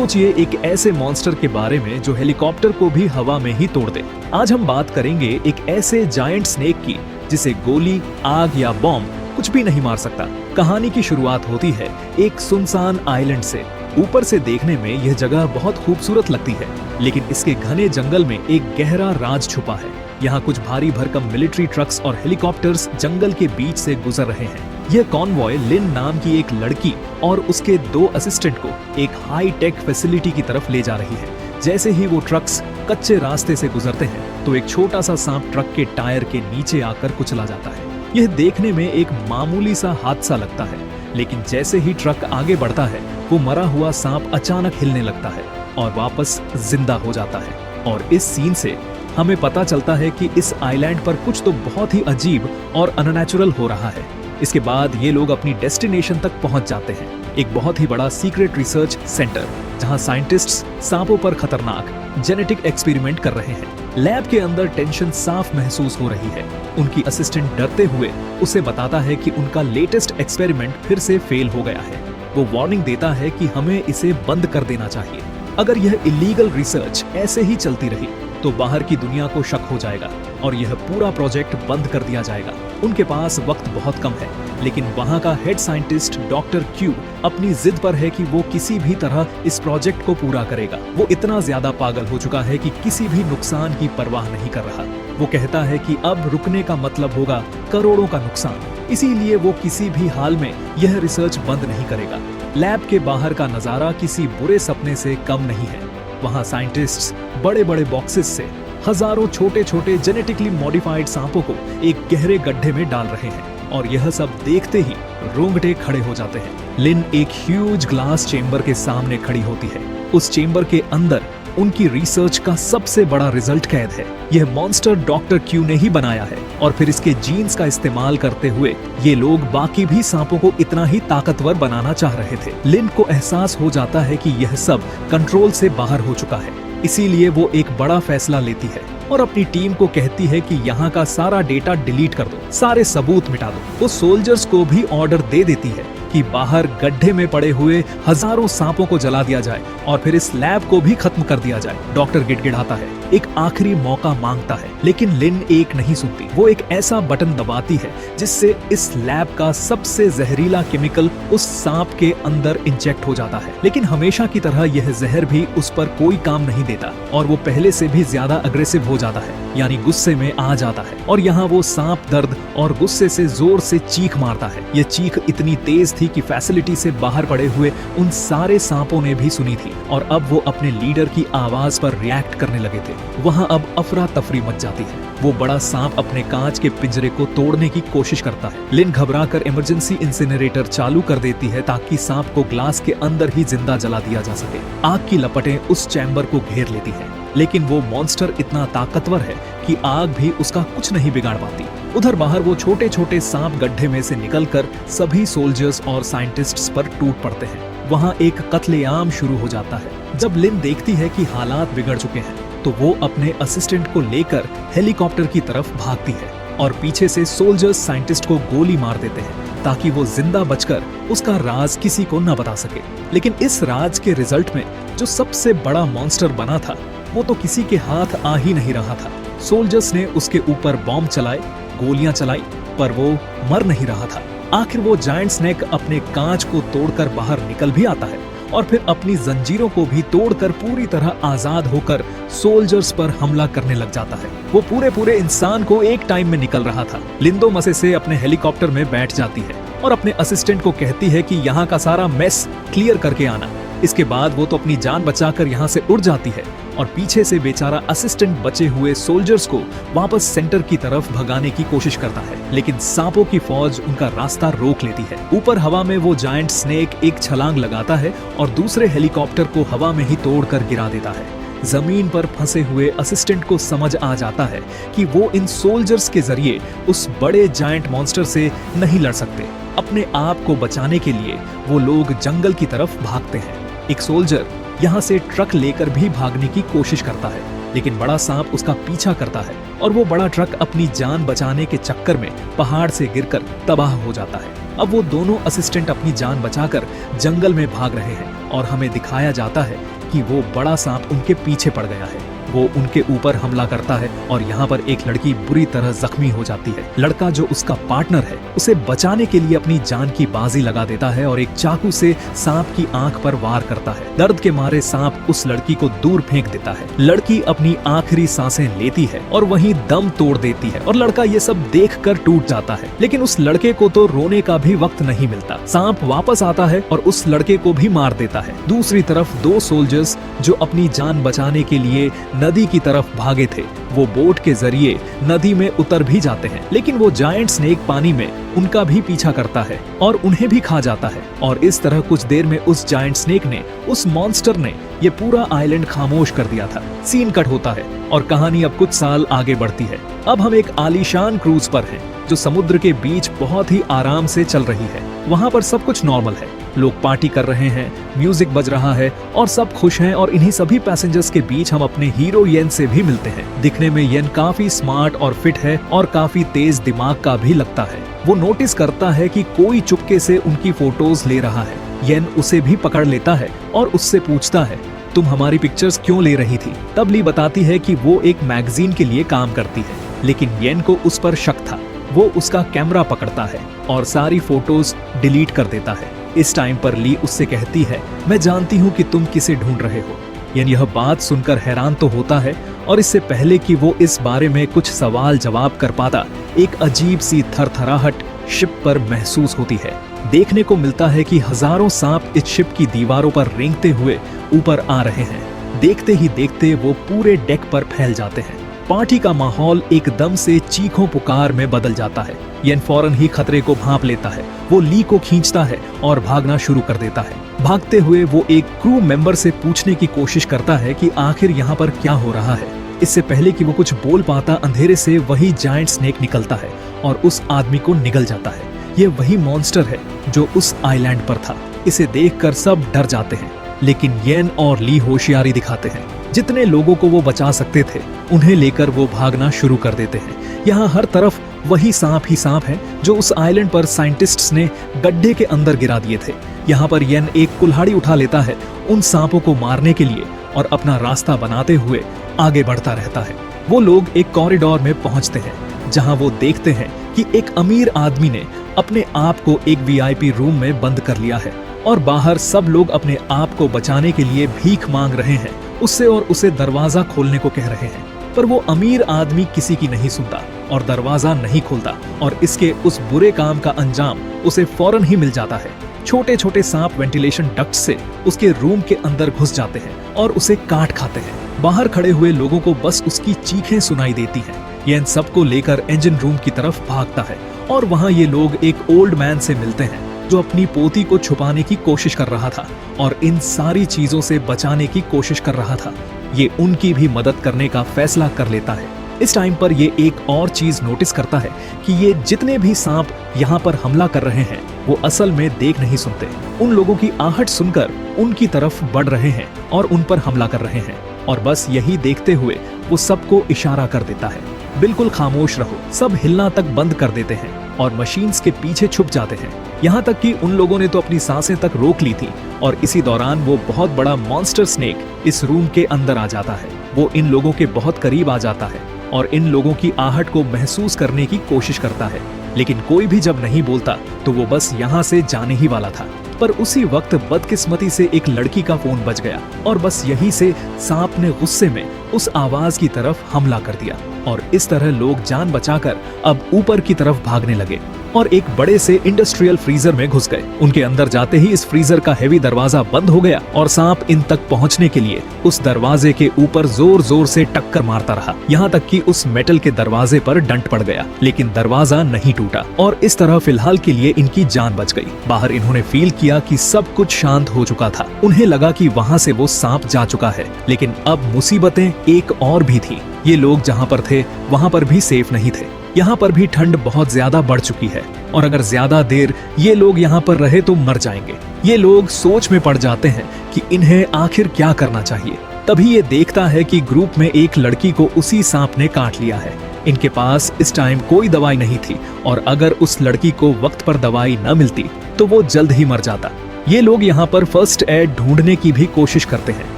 सोचिए एक ऐसे मॉन्स्टर के बारे में जो हेलीकॉप्टर को भी हवा में ही तोड़ दे। आज हम बात करेंगे एक ऐसे जायंट स्नेक की जिसे गोली, आग या बॉम्ब कुछ भी नहीं मार सकता। कहानी की शुरुआत होती है एक सुनसान आइलैंड से। ऊपर से देखने में यह जगह बहुत खूबसूरत लगती है, लेकिन इसके घने जंगल में एक गहरा राज छुपा है। यहाँ कुछ भारी भरकम मिलिट्री ट्रक्स और हेलीकॉप्टर्स जंगल के बीच से गुजर रहे हैं। यह कॉन्वॉय लिन नाम की एक लड़की और उसके 2 असिस्टेंट को एक हाई टेक फैसिलिटी की तरफ ले जा रही है। जैसे ही वो ट्रक्स कच्चे रास्ते से गुजरते हैं तो एक छोटा सा सांप ट्रक के टायर के नीचे आकर कुचला जाता है। यह देखने में एक मामूली सा हादसा लगता है, लेकिन जैसे ही ट्रक आगे बढ़ता है वो मरा हुआ सांप अचानक हिलने लगता है और वापस जिंदा हो जाता है। और इस सीन से हमें पता चलता है कि इस आइलैंड पर कुछ तो बहुत ही अजीब और अननेचुरल हो रहा है। इसके बाद ये लोग अपनी डेस्टिनेशन तक पहुंच जाते हैं, एक बहुत ही बड़ा सीक्रेट रिसर्च सेंटर, जहां साइंटिस्ट्स सांपों पर खतरनाक जेनेटिक एक्सपेरिमेंट कर रहे हैं। लैब के अंदर टेंशन साफ महसूस हो रही है। उनकी असिस्टेंट डरते हुए उसे बताता है कि उनका लेटेस्ट एक्सपेरिमेंट फिर से फेल हो गया है। वो वार्निंग देता है कि हमें इसे बंद कर देना चाहिए। अगर यह इलीगल रिसर्च ऐसे ही चलती रही तो बाहर की दुनिया को शक हो जाएगा और यह पूरा प्रोजेक्ट बंद कर दिया जाएगा। उनके पास वक्त बहुत कम है, लेकिन वहां का हेड साइंटिस्ट डॉक्टर क्यू अपनी जिद पर है कि वो किसी भी तरह इस प्रोजेक्ट को पूरा करेगा। वो इतना ज्यादा पागल हो चुका है कि किसी भी नुकसान की परवाह नहीं कर रहा। वो कहता है कि अब रुकने का मतलब होगा करोड़ों का नुकसान, इसीलिए वो किसी भी हाल में यह रिसर्च बंद नहीं करेगा। लैब के बाहर का नजारा किसी बुरे सपने से कम नहीं है। वहाँ साइंटिस्ट्स बड़े बड़े बॉक्सेस से हजारों छोटे छोटे जेनेटिकली मॉडिफाइड सांपों को एक गहरे गड्ढे में डाल रहे हैं, और यह सब देखते ही रोंगटे खड़े हो जाते हैं। लिन एक ह्यूज ग्लास चेंबर के सामने खड़ी होती है। उस चेंबर के अंदर उनकी रिसर्च का सबसे बड़ा रिजल्ट कैद है। यह मॉन्स्टर डॉक्टर क्यू ने ही बनाया है, और फिर इसके जीन्स का इस्तेमाल करते हुए ये लोग बाकी भी सांपों को इतना ही ताकतवर बनाना चाह रहे थे। लिन को एहसास हो जाता है कि यह सब कंट्रोल से बाहर हो चुका है, इसीलिए वो एक बड़ा फैसला लेती है और अपनी टीम को कहती है कि यहाँ का सारा डेटा डिलीट कर दो, सारे सबूत मिटा दो। वो सोल्जर्स को भी ऑर्डर दे देती है कि बाहर गड्ढे में पड़े हुए हजारों सांपों को जला दिया जाए और फिर इस लैब को भी खत्म कर दिया जाए। डॉक्टर गिड़गिड़ाता है, एक आखिरी मौका मांगता है, लेकिन लिन एक नहीं सुनती। वो एक ऐसा बटन दबाती है जिससे इस लैब का सबसे जहरीला केमिकल उस सांप के अंदर इंजेक्ट हो जाता है। लेकिन हमेशा की तरह यह जहर भी उस पर कोई काम नहीं देता और वो पहले से भी ज्यादा अग्रेसिव हो जाता है, यानी गुस्से में आ जाता है। और यहाँ वो सांप दर्द और गुस्से से जोर से चीख मारता है। यह चीख इतनी तेज थी कि फैसिलिटी से बाहर पड़े हुए उन सारे सांपों ने भी सुनी थी, और अब वो अपने लीडर की आवाज पर रिएक्ट करने लगे थे। वहाँ अब अफरा तफरी मच जाती है। वो बड़ा सांप अपने कांच के पिंजरे को तोड़ने की कोशिश करता है। लिन घबराकर इमरजेंसी इंसिनरेटर चालू कर देती है ताकि सांप को ग्लास के अंदर ही जिंदा जला दिया जा सके। आग की लपटें उस चैम्बर को घेर लेती है, लेकिन वो मॉन्स्टर इतना ताकतवर है कि आग भी उसका कुछ नहीं बिगाड़ पाती। उधर बाहर वो छोटे छोटे सांप गड्ढे में से निकलकर सभी सोल्जर्स और साइंटिस्ट्स पर टूट पड़ते हैं। वहाँ एक कत्लेआम शुरू हो जाता है। जब लिन देखती है कि हालात बिगड़ चुके हैं तो वो अपने असिस्टेंट को लेकर हेलीकॉप्टर की तरफ भागती है, और पीछे से सोल्जर्स साइंटिस्ट को गोली मार देते हैं ताकि वो जिंदा बचकर उसका राज किसी को न बता सके। लेकिन इस राज के रिजल्ट में जो सबसे बड़ा मॉन्स्टर बना था वो तो किसी के हाथ आ ही नहीं रहा था। सोल्जर्स ने उसके ऊपर बॉम्ब चलाए, गोलियां चलाई, पर वो मर नहीं रहा था। आखिर वो जायंट स्नेक अपने कांच को तोड़कर बाहर निकल भी आता है और फिर अपनी जंजीरों को भी तोड़कर पूरी तरह आजाद होकर सोल्जर्स पर हमला करने लग जाता है। वो पूरे इंसान को एक टाइम में निकल रहा था। लिंदो मसे से अपने हेलीकॉप्टर में बैठ जाती है और अपने असिस्टेंट को कहती है कि यहाँ का सारा मेस क्लियर करके आना। इसके बाद वो तो अपनी जान बचाकर यहाँ से उड़ जाती है और पीछे से बेचारा असिस्टेंट बचे हुए सोल्जर्स को वापस सेंटर की तरफ भगाने की कोशिश करता है, लेकिन सांपों की फौज उनका रास्ता रोक लेती है। ऊपर हवा में वो जायंट स्नेक एक छलांग लगाता है और दूसरे हेलीकॉप्टर को हवा में ही तोड़कर गिरा देता है। जमीन पर फंसे हुए असिस्टेंट को समझ आ जाता है कि वो इन सोल्जर्स के जरिए उस बड़े जायंट मॉन्स्टर से नहीं लड़ सकते। अपने आप को बचाने के लिए वो लोग जंगल की तरफ भागते हैं। एक सोल्जर यहाँ से ट्रक लेकर भी भागने की कोशिश करता है, लेकिन बड़ा सांप उसका पीछा करता है और वो बड़ा ट्रक अपनी जान बचाने के चक्कर में पहाड़ से गिरकर तबाह हो जाता है। अब वो दोनों असिस्टेंट अपनी जान बचाकर जंगल में भाग रहे हैं और हमें दिखाया जाता है कि वो बड़ा सांप उनके पीछे पड़ गया है। वो उनके ऊपर हमला करता है और यहाँ पर एक लड़की बुरी तरह जख्मी हो जाती है। लड़का जो उसका पार्टनर है उसे बचाने के लिए अपनी जान की बाजी लगा देता है और एक चाकू से सांप की आंख पर वार करता है। दर्द के मारे सांप उस लड़की को दूर फेंक देता है। लड़की अपनी आखिरी सांसें लेती है और वहीं दम तोड़ देती है और लड़का ये सब देखकर टूट जाता है। लेकिन उस लड़के को तो रोने का भी वक्त नहीं मिलता। सांप वापस आता है और उस लड़के को भी मार देता है। दूसरी तरफ दो सोल्जर्स जो अपनी जान बचाने के लिए नदी की तरफ भागे थे, वो बोट के जरिए नदी में उतर भी जाते हैं। लेकिन वो जायंट स्नेक पानी में उनका भी पीछा करता है और उन्हें भी खा जाता है। और इस तरह कुछ देर में उस जायंट स्नेक ने, उस मॉन्स्टर ने ये पूरा आइलैंड खामोश कर दिया था। सीन कट होता है और कहानी अब कुछ साल आगे बढ़ती है। अब हम एक आलीशान क्रूज पर हैं जो समुद्र के बीच बहुत ही आराम से चल रही है। वहाँ पर सब कुछ नॉर्मल है, लोग पार्टी कर रहे हैं, म्यूजिक बज रहा है और सब खुश हैं। और इन्हीं सभी पैसेंजर्स के बीच हम अपने हीरो येन से भी मिलते हैं। दिखने में येन काफी स्मार्ट और फिट है और काफी तेज दिमाग का भी लगता है। वो नोटिस करता है कि कोई चुपके से उनकी फोटोज ले रहा है। येन उसे भी पकड़ लेता है और उससे पूछता है, तुम हमारी पिक्चर्स क्यों ले रही थी? तब ली बताती है कि वो एक मैगजीन के लिए काम करती है। लेकिन येन को उस पर शक था। वो उसका कैमरा पकड़ता है और सारी फोटोज डिलीट कर देता है। इस टाइम पर ली उससे कहती है, मैं जानती हूँ कि तुम किसे ढूंढ रहे हो। यानी यह बात सुनकर हैरान तो होता है और इससे पहले कि वो इस बारे में कुछ सवाल जवाब कर पाता, एक अजीब सी थरथराहट शिप पर महसूस होती है। देखने को मिलता है कि हजारों सांप इस शिप की दीवारों पर रेंगते हुए ऊपर आ रहे हैं। देखते ही देखते वो पूरे डेक पर फैल जाते हैं। पार्टी का माहौल एकदम से चीखों पुकार में बदल जाता है। येन फौरन ही खतरे को भांप लेता है। वो ली को खींचता है और भागना शुरू कर देता है। भागते हुए वो एक क्रू मेंबर से पूछने की कोशिश करता है कि आखिर यहाँ पर क्या हो रहा है। इससे पहले कि वो कुछ बोल पाता, अंधेरे से वही जायंट स्नेक निकलता है और उस आदमी को निगल जाता है। ये वही मॉन्स्टर है जो उस आइलैंड पर था। इसे देखकर सब डर जाते हैं, लेकिन येन और ली होशियारी दिखाते हैं। जितने लोगों को वो बचा सकते थे उन्हें लेकर वो भागना शुरू कर देते हैं। यहाँ हर तरफ वही सांप ही सांप है जो उस आइलैंड पर साइंटिस्ट्स ने गड्ढे के अंदर गिरा दिए थे। यहाँ पर येन एक कुल्हाड़ी उठा लेता है उन सांपों को मारने के लिए और अपना रास्ता बनाते हुए आगे बढ़ता रहता है। वो लोग एक कॉरिडोर में पहुंचते हैं जहां वो देखते हैं कि एक अमीर आदमी ने अपने आप को एक वीआईपी रूम में बंद कर लिया है और बाहर सब लोग अपने आप को बचाने के लिए भीख मांग रहे हैं उससे और उसे दरवाजा खोलने को कह रहे हैं। पर वो अमीर आदमी किसी की नहीं सुनता और दरवाजा नहीं खोलता और इसके उस बुरे काम का अंजाम उसे फौरन ही मिल जाता है। छोटे छोटे सांप वेंटिलेशन डक्ट से उसके रूम के अंदर घुस जाते हैं और उसे काट खाते हैं। बाहर खड़े हुए लोगों को बस उसकी चीखें सुनाई देती हैं। ये इन सबको लेकर इंजन रूम की तरफ भागता है और वहाँ ये लोग एक ओल्ड मैन से मिलते हैं जो अपनी पोती को छुपाने की कोशिश कर रहा था और इन सारी चीजों से बचाने की कोशिश कर रहा था। ये उनकी भी मदद करने का फैसला कर लेता है। इस टाइम पर ये एक और चीज नोटिस करता है कि ये जितने भी सांप यहाँ पर हमला कर रहे हैं वो असल में देख नहीं सुनते। उन लोगों की आहट सुनकर उनकी तरफ बढ़ रहे हैं और उन पर हमला कर रहे हैं और बस यही देखते हुए वो सबको इशारा कर देता है, बिल्कुल खामोश रहो। सब हिलना तक बंद कर देते हैं और मशीन्स के पीछे छुप जाते हैं। यहाँ तक कि उन लोगों ने तो अपनी सांसें तक रोक ली थी और इसी दौरान वो बहुत बड़ा मॉन्स्टर स्नेक इस रूम के अंदर आ जाता है। वो इन लोगों के बहुत करीब आ जाता है और इन लोगों की आहट को महसूस करने की कोशिश करता है, लेकिन कोई भी जब नहीं बोलता तो वो बस यहाँ से जाने ही वाला था। पर उसी वक्त बदकिस्मती से एक लड़की का फोन बज गया और बस यही से सांप ने गुस्से में उस आवाज की तरफ हमला कर दिया और इस तरह लोग जान बचाकर अब ऊपर की तरफ भागने लगे और एक बड़े से इंडस्ट्रियल फ्रीजर में घुस गए। उनके अंदर जाते ही इस फ्रीजर का हेवी दरवाजा बंद हो गया और सांप इन तक पहुंचने के लिए उस दरवाजे के ऊपर जोर जोर से टक्कर मारता रहा, यहाँ तक कि उस मेटल के दरवाजे पर डंट पड़ गया, लेकिन दरवाजा नहीं टूटा और इस तरह फिलहाल के लिए इनकी जान बच गई। बाहर इन्होंने फील किया कि सब कुछ शांत हो चुका था। उन्हें लगा कि वहाँ से वो सांप जा चुका है, लेकिन अब मुसीबतें एक और भी थी। ये लोग जहाँ पर थे वहाँ पर भी सेफ नहीं थे। यहाँ पर भी ठंड बहुत ज्यादा बढ़ चुकी है और अगर ज्यादा देर ये लोग यहाँ पर रहे तो मर जाएंगे। ये लोग सोच में पड़ जाते हैं कि इन्हें आखिर क्या करना चाहिए। तभी ये देखता है कि ग्रुप में एक लड़की को उसी सांप ने काट लिया है। इनके पास इस टाइम कोई दवाई नहीं थी और अगर उस लड़की को वक्त पर दवाई न मिलती तो वो जल्द ही मर जाता। ये लोग यहाँ पर फर्स्ट एड ढूंढने की भी कोशिश करते हैं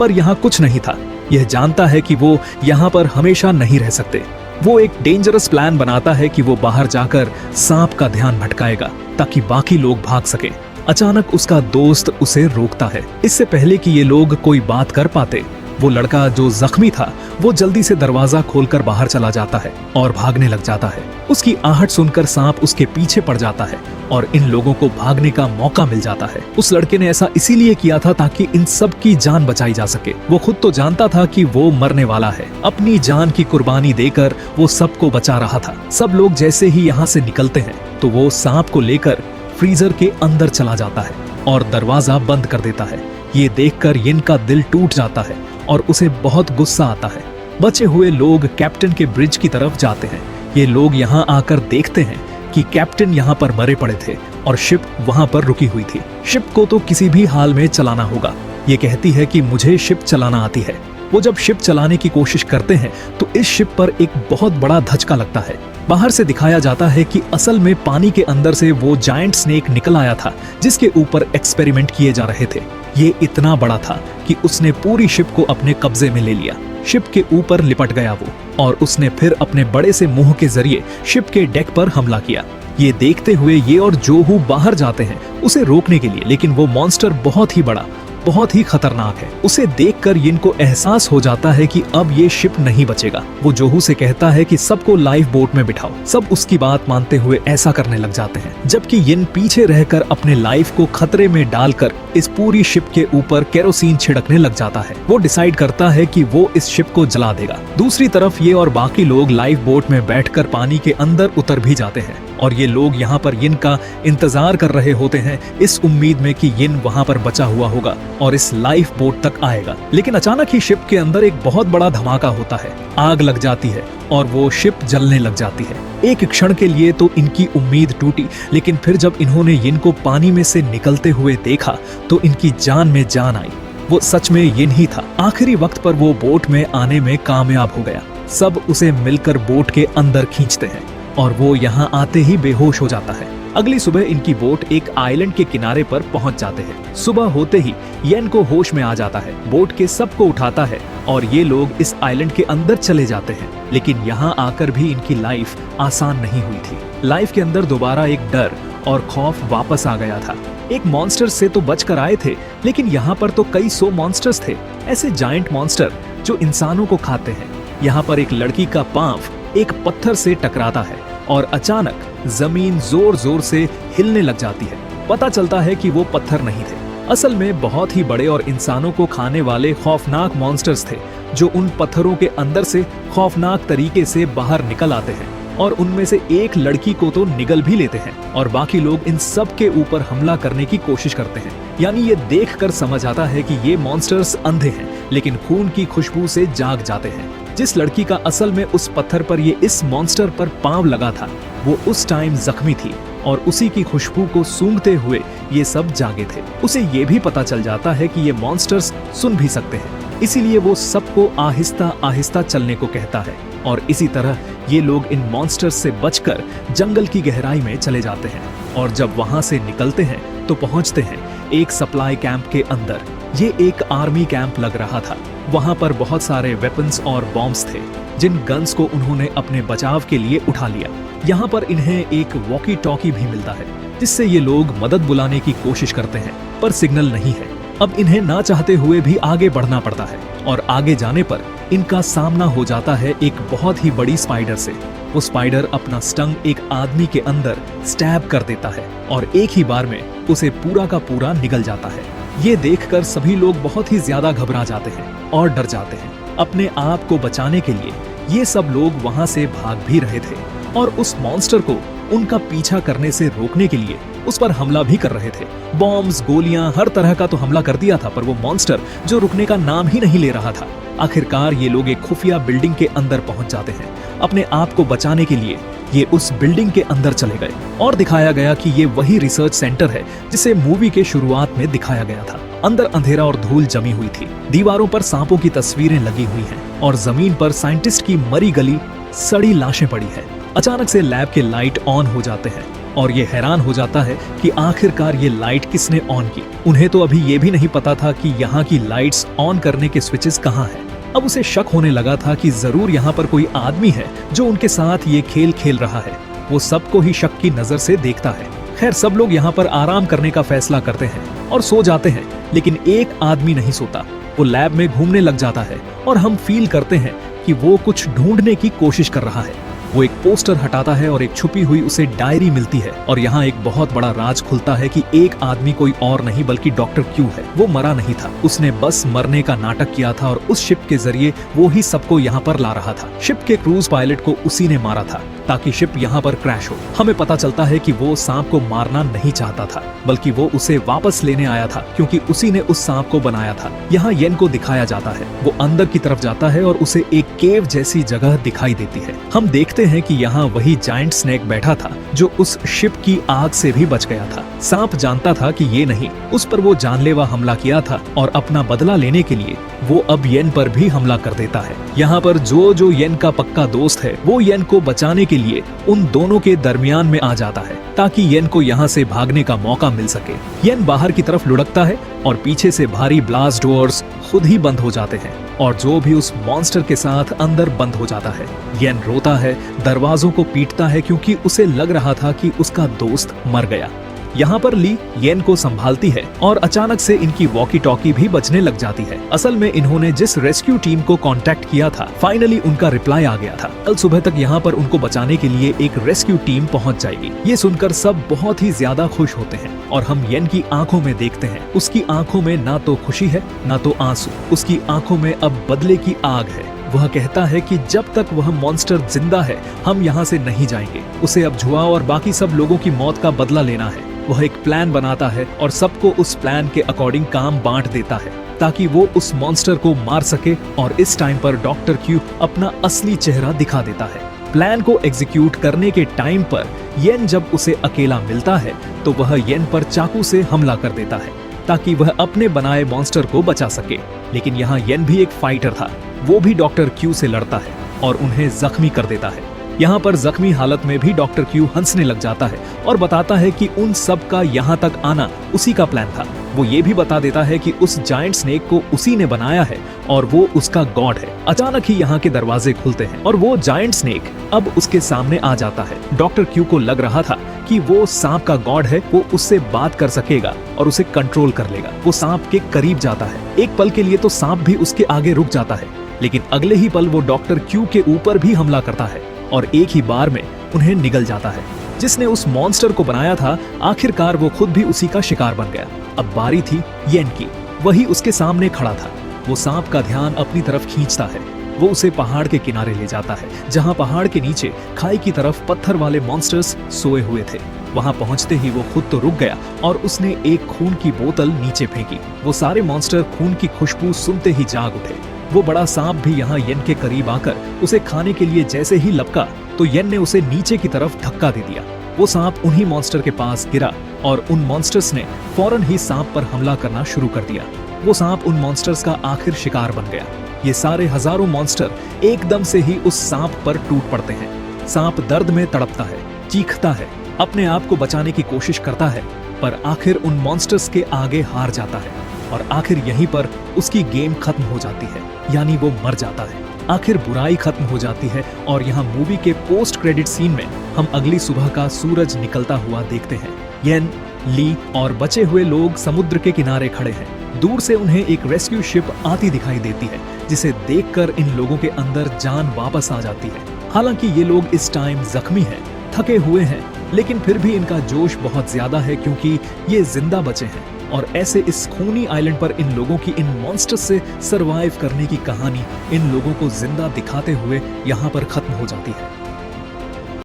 पर यहाँ कुछ नहीं था। यह जानता है कि वो यहाँ पर हमेशा नहीं रह सकते। वो एक डेंजरस प्लान बनाता है कि वो बाहर जाकर सांप का ध्यान भटकाएगा ताकि बाकी लोग भाग सके। अचानक उसका दोस्त उसे रोकता है। इससे पहले कि ये लोग कोई बात कर पाते, वो लड़का जो जख्मी था वो जल्दी से दरवाजा खोलकर बाहर चला जाता है और भागने लग जाता है। उसकी आहट सुनकर सांप उसके पीछे पड़ जाता है और इन लोगों को भागने का मौका मिल जाता है। उस लड़के ने ऐसा इसीलिए किया था ताकि इन सब की जान बचाई जा सके। वो खुद तो जानता था कि वो मरने वाला है। अपनी जान की कुर्बानी देकर वो सबको बचा रहा था। सब लोग जैसे ही यहाँ से निकलते हैं तो वो सांप को लेकर फ्रीजर के अंदर चला जाता है और दरवाजा बंद कर देता है। ये देखकर यिन का दिल टूट जाता है और उसे बहुत गुस्सा आता है। बचे हुए लोग कैप्टन के ब्रिज की तरफ जाते हैं। ये लोग यहाँ आकर देखते हैं कि कैप्टन यहाँ पर मरे पड़े थे और शिप वहाँ पर रुकी हुई थी। शिप को तो किसी भी हाल में चलाना होगा। ये कहती है कि मुझे शिप चलाना आती है। वो जब शिप चलाने की कोशिश करते हैं तो इस शिप पर एक बहुत बड़ा धचका लगता है। बाहर से दिखाया जाता है कि असल में पानी के अंदर से वो जायंट स्नेक निकल आया था जिसके ऊपर एक्सपेरिमेंट किए जा रहे थे। ये इतना बड़ा था कि उसने पूरी शिप को अपने कब्जे में ले लिया। शिप के ऊपर लिपट गया वो और उसने फिर अपने बड़े से मुंह के जरिए शिप के डेक पर हमला किया। ये देखते हुए ये और जोहू बाहर जाते हैं उसे रोकने के लिए, लेकिन वो मॉन्स्टर बहुत ही बड़ा, बहुत ही खतरनाक है। उसे देखकर यिन को एहसास हो जाता है कि अब ये शिप नहीं बचेगा। वो जोहू से कहता है कि सबको लाइफ बोट में बिठाओ। सब उसकी बात मानते हुए ऐसा करने लग जाते हैं, जबकि यिन पीछे रहकर अपने लाइफ को खतरे में डालकर इस पूरी शिप के ऊपर केरोसिन छिड़कने लग जाता है। वो डिसाइड करता है कि वो इस शिप को जला देगा। दूसरी तरफ ये और बाकी लोग लाइफ बोट में बैठकर पानी के अंदर उतर भी जाते हैं और ये लोग यहाँ पर यिन का इंतजार कर रहे होते हैं इस उम्मीद में कि यिन वहाँ पर बचा हुआ होगा और इस लाइफ बोट तक आएगा। लेकिन अचानक ही शिप के अंदर एक बहुत बड़ा धमाका होता है। आग लग जाती है और वो शिप जलने लग जाती है। एक क्षण के लिए तो इनकी उम्मीद टूटी, लेकिन फिर जब इन्होंने यिन को पानी में से निकलते हुए देखा तो इनकी जान में जान आई। वो सच में यिन ही था। आखिरी वक्त पर वो बोट में आने में कामयाब हो गया। सब उसे मिलकर बोट के अंदर खींचते हैं और वो यहाँ आते ही बेहोश हो जाता है। अगली सुबह इनकी बोट एक आइलैंड के किनारे पर पहुंच जाते हैं। सुबह होते ही येन को होश में आ जाता है। बोट के सबको उठाता है और ये लोग इस आइलैंड के अंदर चले जाते हैं। लेकिन यहाँ आकर भी इनकी लाइफ आसान नहीं हुई थी। लाइफ के अंदर दोबारा एक डर और खौफ वापस आ गया था। एक मॉन्स्टर से तो बचकर आए थे, लेकिन यहाँ पर तो कई 100 मॉन्स्टर्स थे, ऐसे जायंट मॉन्स्टर जो इंसानों को खाते हैं। यहाँ पर एक लड़की का पांव एक पत्थर से टकराता है और अचानक जमीन जोर जोर से हिलने लग जाती है। पता चलता है कि वो पत्थर नहीं थे, असल में बहुत ही बड़े और इंसानों को खाने वाले खौफनाक मॉन्स्टर्स थे जो उन पत्थरों के अंदर से खौफनाक तरीके से बाहर निकल आते हैं और उनमें से एक लड़की को तो निगल भी लेते हैं और बाकी लोग इन सब के ऊपर हमला करने की कोशिश करते हैं। यानी ये देखकर समझ आता है कि ये मॉन्स्टर्स अंधे हैं, लेकिन खून की खुशबू से जाग जाते हैं। जिस लड़की का असल में उस पत्थर पर ये इस मॉन्स्टर पर पांव लगा था, वो उस टाइम जख्मी थी और उसी की खुशबू को सूंघते हुए ये सब जागे थे। उसे ये भी पता चल जाता है कि ये मॉन्स्टर्स सुन भी सकते हैं, इसीलिए वो सबको आहिस्ता आहिस्ता चलने को कहता है और इसी तरह ये लोग इन मॉन्स्टर्स से बचकर जंगल की गहराई में चले जाते हैं और जब वहां से निकलते हैं तो पहुंचते हैं एक सप्लाई कैंप के अंदर। ये एक आर्मी कैंप लग रहा था। वहां पर बहुत सारे वेपन्स और बॉम्ब्स थे जिन गन्स को उन्होंने अपने बचाव के लिए उठा लिया। यहाँ पर इन्हें एक वॉकी टॉकी भी मिलता है जिससे ये लोग मदद बुलाने की कोशिश करते हैं, पर सिग्नल नहीं है। अब इन्हें ना चाहते हुए भी आगे बढ़ना पड़ता है और आगे जाने पर इनका सामना हो जाता है एक बहुत ही बड़ी स्पाइडर से। वो स्पाइडर अपना स्टंग एक आदमी के अंदर स्टैब कर देता है और एक ही बार में उसे पूरा का पूरा निगल जाता है। ये देखकर सभी लोग बहुत ही ज्यादा घबरा जाते हैं और डर जाते हैं। अपने आप को बचाने के लिए ये सब लोग वहां से भाग भी रहे थे और उस मॉन्स्टर को उनका पीछा करने से रोकने के लिए उस पर हमला भी कर रहे थे। बॉम्ब्स, गोलियां, हर तरह का तो हमला कर दिया था, पर वो मॉन्स्टर जो रुकने का नाम ही नहीं ले रहा था। आखिरकार ये लोग एक खुफिया बिल्डिंग के अंदर पहुंच जाते हैं। अपने आप को बचाने के लिए ये उस बिल्डिंग के अंदर चले गए और दिखाया गया कि ये वही रिसर्च सेंटर है जिसे मूवी के शुरुआत में दिखाया गया था। अंदर अंधेरा और धूल जमी हुई थी। दीवारों पर सांपों की तस्वीरें लगी हुई हैं और जमीन पर साइंटिस्ट की मरी गली सड़ी लाशें पड़ी है। अचानक से लैब के लाइट ऑन हो जाते हैं और ये हैरान हो जाता है कि आखिरकार ये लाइट किसने ऑन की। उन्हें तो अभी ये भी नहीं पता था कि यहाँ की लाइट्स ऑन करने के स्विचेस कहाँ हैं। अब उसे शक होने लगा था कि जरूर यहाँ पर कोई आदमी है जो उनके साथ ये खेल खेल रहा है। वो सबको ही शक की नजर से देखता है। खैर, सब लोग यहाँ पर आराम करने का फैसला करते हैं और सो जाते हैं, लेकिन एक आदमी नहीं सोता। वो लैब में घूमने लग जाता है और हम फील करते हैं कि वो कुछ ढूंढने की कोशिश कर रहा है। वो एक पोस्टर हटाता है और एक छुपी हुई उसे डायरी मिलती है और यहाँ एक बहुत बड़ा राज खुलता है कि एक आदमी कोई और नहीं बल्कि डॉक्टर क्यू है। वो मरा नहीं था, उसने बस मरने का नाटक किया था और उस शिप के जरिए वो ही सबको यहाँ पर ला रहा था। शिप के क्रूज पायलट को उसी ने मारा था ताकि शिप यहाँ पर क्रैश हो। हमें पता चलता है कि वो सांप को मारना नहीं चाहता था, बल्कि वो उसे वापस लेने आया था क्योंकि उसी ने उस सांप को बनाया था। यहाँ येन को दिखाया जाता है। वो अंदर की तरफ जाता है और उसे एक केव जैसी जगह दिखाई देती है। हम देखते हैं कि यहाँ वही जायंट स्नेक बैठा था जो उस शिप की आग से भी बच गया था। सांप जानता था कि ये नहीं, उस पर वो जानलेवा हमला किया था और अपना बदला लेने के लिए वो अब येन पर भी हमला कर देता है। यहाँ पर जो येन का पक्का दोस्त है वो येन को बचाने के लिए उन दोनों के दरमियान में आ जाता है ताकि येन को यहाँ से भागने का मौका मिल सके। येन बाहर की तरफ लुढ़कता है और पीछे से भारी ब्लास्ट डोर्स खुद ही बंद हो जाते हैं और जो भी उस मॉन्स्टर के साथ अंदर बंद हो जाता है। येन रोता है, दरवाजों को पीटता है क्योंकि उसे लग रहा था कि उसका दोस्त मर गया। यहाँ पर ली येन को संभालती है और अचानक से इनकी वॉकी टॉकी भी बजने लग जाती है। असल में इन्होंने जिस रेस्क्यू टीम को कांटेक्ट किया था, फाइनली उनका रिप्लाई आ गया था। कल सुबह तक यहाँ पर उनको बचाने के लिए एक रेस्क्यू टीम पहुँच जाएगी। ये सुनकर सब बहुत ही ज्यादा खुश होते हैं और हम येन की आंखों में देखते हैं। उसकी आंखों में ना तो खुशी है ना तो आंसू, उसकी आंखों में अब बदले की आग है। वह कहता है कि जब तक वह मॉन्स्टर जिंदा है हम यहाँ से नहीं जाएंगे। उसे अब जुआ और बाकी सब लोगों की मौत का बदला लेना है। वह एक प्लान बनाता है और सबको उस प्लान के अकॉर्डिंग काम बांट देता है ताकि वो उस मॉन्स्टर को मार सके और इस टाइम पर डॉक्टर क्यू अपना असली चेहरा दिखा देता है। प्लान को एग्जीक्यूट करने के टाइम पर येन जब उसे अकेला मिलता है तो वह येन पर चाकू से हमला कर देता है ताकि वह अपने बनाए मॉन्स्टर को बचा सके। लेकिन यहाँ येन भी एक फाइटर था, वो भी डॉक्टर क्यू से लड़ता है और उन्हें जख्मी कर देता है। यहाँ पर जख्मी हालत में भी डॉक्टर क्यू हंसने लग जाता है और बताता है कि उन सब का यहाँ तक आना उसी का प्लान था। वो ये भी बता देता है कि उस जायंट स्नेक को उसी ने बनाया है और वो उसका गॉड है। अचानक ही यहाँ के दरवाजे खुलते हैं और वो जायंट स्नेक अब उसके सामने आ जाता है। डॉक्टर क्यू को लग रहा था कि वो सांप का गॉड है, वो उससे बात कर सकेगा और उसे कंट्रोल कर लेगा। वो सांप के करीब जाता है। एक पल के लिए तो सांप भी उसके आगे रुक जाता है, लेकिन अगले ही पल वो डॉक्टर क्यू के ऊपर भी हमला करता है और एक ही बार में उन्हें निगल जाता है। जिसने उस मॉन्स्टर को बनाया था आखिरकार वो खुद भी उसी का शिकार बन गया। अब बारी थी येन की। वही उसके सामने खड़ा था। वो सांप का ध्यान अपनी तरफ खींचता है। वो उसे पहाड़ के किनारे ले जाता है जहां पहाड़ के नीचे खाई की तरफ पत्थर वाले मॉन्स्टर्स सोए हुए थे। वहां पहुंचते ही वो खुद तो रुक गया और उसने एक खून की बोतल नीचे फेंकी। वो सारे मॉन्स्टर खून की खुशबू सुनते ही जाग उठे। वो बड़ा सांप भी यहाँ येन के करीब आकर उसे खाने के लिए जैसे ही लपका तो येन ने उसे नीचे की तरफ धक्का दे दिया। वो सांप उन्हीं मॉन्स्टर के पास गिरा और उन मॉन्स्टर्स ने फौरन ही सांप पर हमला करना शुरू कर दिया। वो सांप उन मॉन्स्टर्स का आखिर शिकार बन गया। ये सारे हजारों मॉन्स्टर एकदम से ही उस सांप पर टूट पड़ते हैं। सांप दर्द में तड़पता है, चीखता है, अपने आप को बचाने की कोशिश करता है, पर आखिर उन मॉन्स्टर्स के आगे हार जाता है और आखिर यहीं पर उसकी गेम खत्म हो जाती है, यानी वो मर जाता है। आखिर बुराई खत्म हो जाती है और यहाँ मूवी के पोस्ट क्रेडिट सीन में हम अगली सुबह का सूरज निकलता हुआ देखते हैं। येन, ली और बचे हुए लोग समुद्र के किनारे खड़े हैं। दूर से उन्हें एक रेस्क्यू शिप आती दिखाई देती है, जिसे देखकर इन लोगों के अंदर जान वापस आ जाती है। हालांकि ये लोग इस टाइम जख्मी हैं, थके हुए हैं, लेकिन फिर भी इनका जोश बहुत ज्यादा है क्योंकि ये जिंदा बचे हैं और ऐसे इस खूनी आइलैंड पर इन लोगों की इन मॉन्स्टर्स से सरवाइव करने की कहानी इन लोगों को जिंदा दिखाते हुए यहाँ पर खत्म हो जाती है।